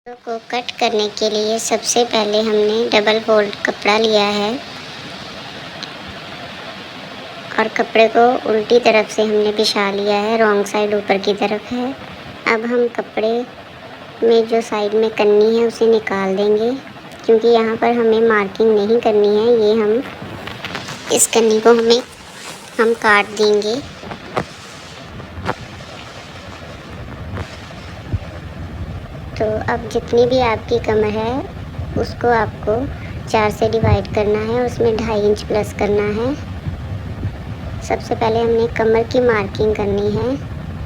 को कट करने के लिए सबसे पहले हमने डबल फोल्ड कपड़ा लिया है और कपड़े को उल्टी तरफ से हमने बिछा लिया है, रॉन्ग साइड ऊपर की तरफ है। अब हम कपड़े में जो साइड में कन्नी है उसे निकाल देंगे, क्योंकि यहाँ पर हमें मार्किंग नहीं करनी है। ये हम इस कन्नी को हम काट देंगे। तो अब जितनी भी आपकी कमर है उसको आपको 4 से डिवाइड करना है, उसमें 2.5 इंच प्लस करना है। सबसे पहले हमने कमर की मार्किंग करनी है,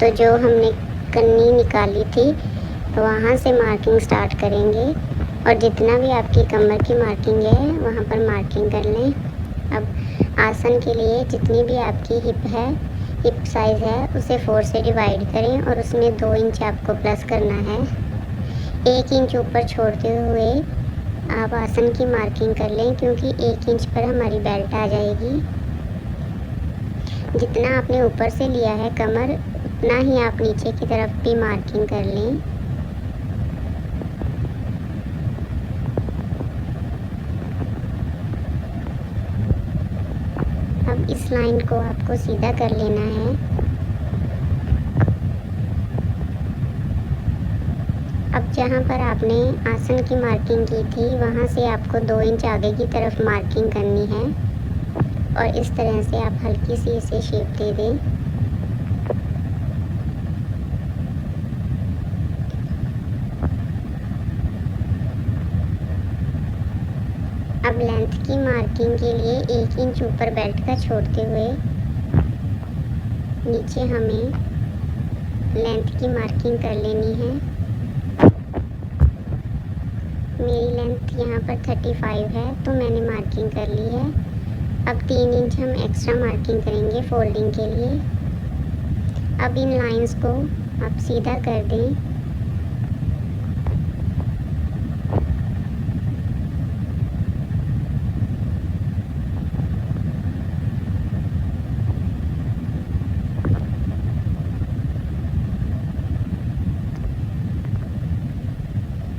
तो जो हमने कन्नी निकाली थी वहाँ से मार्किंग स्टार्ट करेंगे और जितना भी आपकी कमर की मार्किंग है वहाँ पर मार्किंग कर लें। अब आसन के लिए जितनी भी आपकी हिप साइज़ है उसे 4 से डिवाइड करें और उसमें 2 इंच आपको प्लस करना है। 1 इंच ऊपर छोड़ते हुए आप आसन की मार्किंग कर लें, क्योंकि 1 इंच पर हमारी बेल्ट आ जाएगी। जितना आपने ऊपर से लिया है कमर, उतना ही आप नीचे की तरफ भी मार्किंग कर लें। अब इस लाइन को आपको सीधा कर लेना है। अब जहाँ पर आपने आसन की मार्किंग की थी वहाँ से आपको 2 इंच आगे की तरफ मार्किंग करनी है और इस तरह से आप हल्की सी इसे शेप दे दें। अब लेंथ की मार्किंग के लिए 1 इंच ऊपर बेल्ट का छोड़ते हुए नीचे हमें लेंथ की मार्किंग कर लेनी है। मेरी लेंथ यहाँ पर 35 है, तो मैंने मार्किंग कर ली है। अब 3 इंच हम एक्स्ट्रा मार्किंग करेंगे फोल्डिंग के लिए। अब इन लाइंस को आप सीधा कर दें।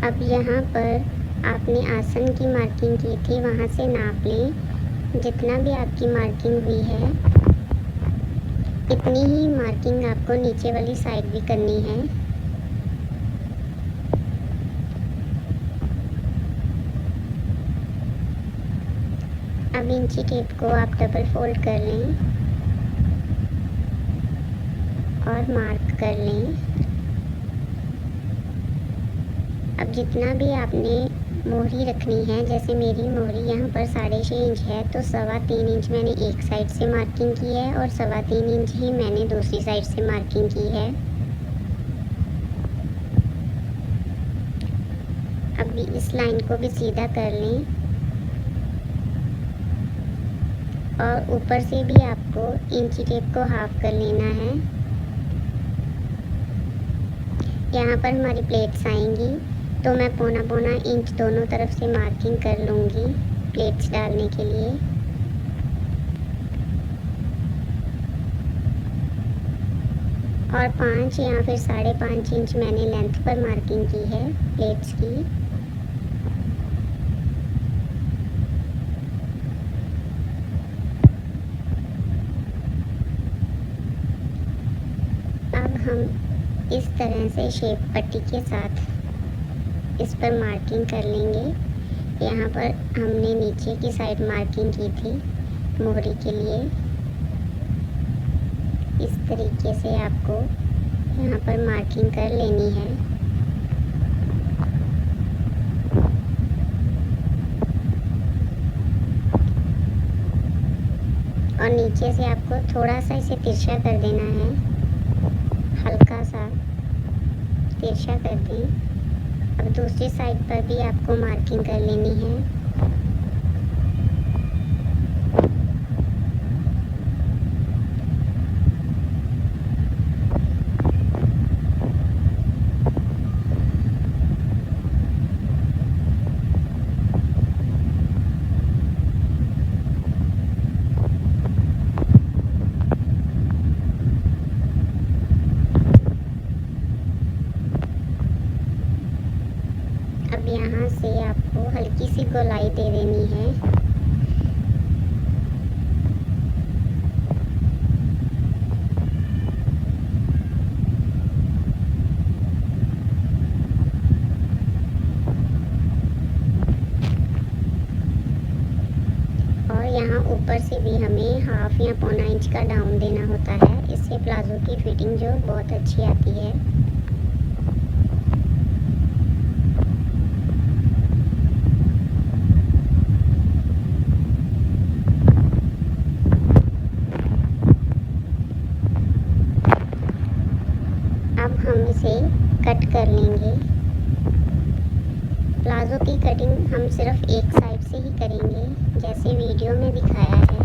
अब यहाँ पर आपने आसन की मार्किंग की थी वहाँ से नाप लें। जितना भी आपकी मार्किंग हुई है इतनी ही मार्किंग आपको नीचे वाली साइड भी करनी है। अब इंची टेप को आप डबल फोल्ड कर लें और मार्क कर लें। अब जितना भी आपने मोहरी रखनी है, जैसे मेरी मोहरी यहाँ पर 6.5 इंच है, तो 3.25 इंच मैंने एक साइड से मार्किंग की है और 3.25 इंच ही मैंने दूसरी साइड से मार्किंग की है। अब इस लाइन को भी सीधा कर लें और ऊपर से भी आपको इंची टेप को हाफ कर लेना है। यहाँ पर हमारी प्लेट्स आएंगी, तो मैं पौना इंच दोनों तरफ से मार्किंग कर लूँगी प्लेट्स डालने के लिए। और 5 या फिर 5.5 इंच मैंने लेंथ पर मार्किंग की है प्लेट्स की। अब हम इस तरह से शेप पट्टी के साथ इस पर मार्किंग कर लेंगे। यहाँ पर हमने नीचे की साइड मार्किंग की थी मोहरी के लिए। इस तरीके से आपको यहाँ पर मार्किंग कर लेनी है। और नीचे से आपको थोड़ा सा इसे तिरछा कर देना है, हल्का सा तिरछा कर दें। अब दूसरी साइड पर भी आपको मार्किंग कर लेनी है। अब यहाँ से आपको हल्की सी गोलाई दे देनी है। और यहाँ ऊपर से भी हमें हाफ या पौना इंच का डाउन देना होता है। इससे प्लाज़ो की फिटिंग जो बहुत अच्छी आती है। अब हम इसे कट कर लेंगे। प्लाज़ो की कटिंग हम सिर्फ एक साइड से ही करेंगे, जैसे वीडियो में दिखाया है।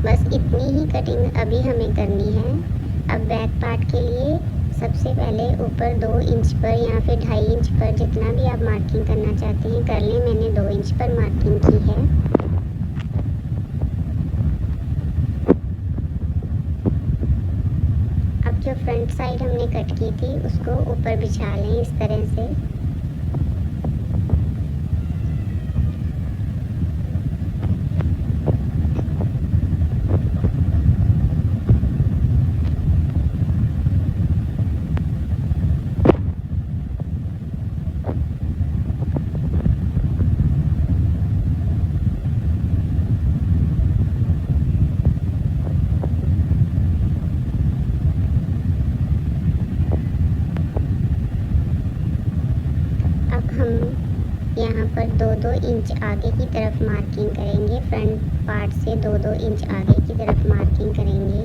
बस इतनी ही कटिंग अभी हमें करनी है। अब बैक पार्ट के लिए सबसे पहले ऊपर 2 इंच पर या फिर 2.5 इंच पर, जितना भी आप मार्किंग करना चाहते हैं कर लें। मैंने 2 इंच पर मार्किंग की है। अब जो फ्रंट साइड हमने कट की थी उसको ऊपर बिछा लें इस तरह से। यहाँ पर 2-2 इंच आगे की तरफ मार्किंग करेंगे। फ्रंट पार्ट से 2-2 इंच आगे की तरफ मार्किंग करेंगे।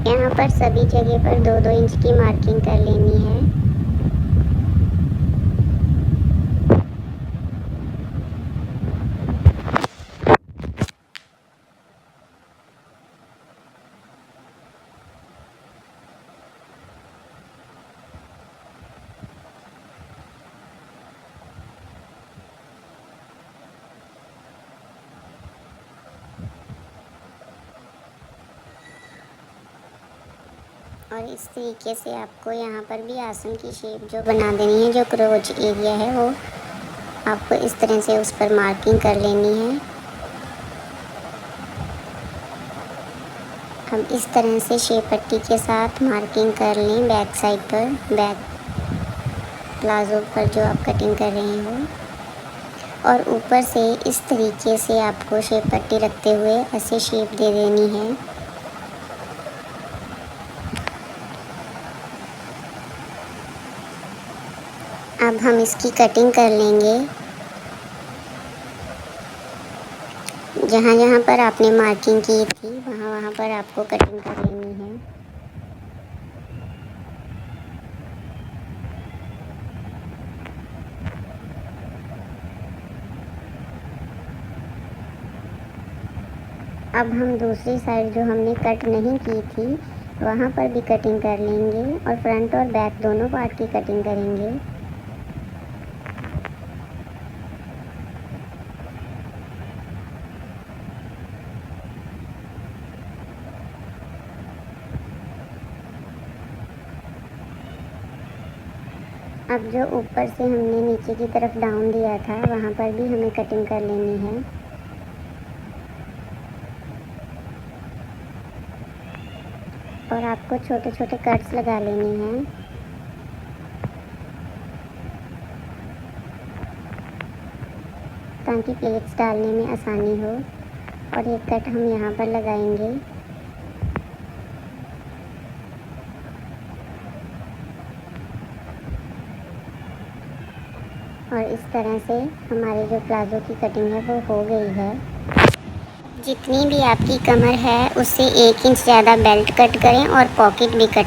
यहाँ पर सभी जगह पर 2-2 इंच की मार्किंग कर लेनी है। और इस तरीके से आपको यहाँ पर भी आसन की शेप जो बना देनी है। जो क्रोच एरिया है वो आपको इस तरह से उस पर मार्किंग कर लेनी है। अब इस तरह से शेप पट्टी के साथ मार्किंग कर लें बैक साइड पर, बैक प्लाज़ो पर जो आप कटिंग कर रहे हो। और ऊपर से इस तरीके से आपको शेप पट्टी रखते हुए ऐसे शेप दे देनी है। अब हम इसकी कटिंग कर लेंगे। जहाँ जहाँ पर आपने मार्किंग की थी वहाँ वहाँ पर आपको कटिंग कर लेनी है। अब हम दूसरी साइड जो हमने कट नहीं की थी वहाँ पर भी कटिंग कर लेंगे और फ्रंट और बैक दोनों पार्ट की कटिंग करेंगे। अब जो ऊपर से हमने नीचे की तरफ डाउन दिया था वहाँ पर भी हमें कटिंग कर लेनी है। और आपको छोटे छोटे कट्स लगा लेने हैं। ताकि प्लेट्स डालने में आसानी हो। और एक कट हम यहाँ पर लगाएंगे। और इस तरह से हमारी जो प्लाज़ो की कटिंग है वो हो गई है। जितनी भी आपकी कमर है उससे 1 इंच ज़्यादा बेल्ट कट करें और पॉकेट भी कट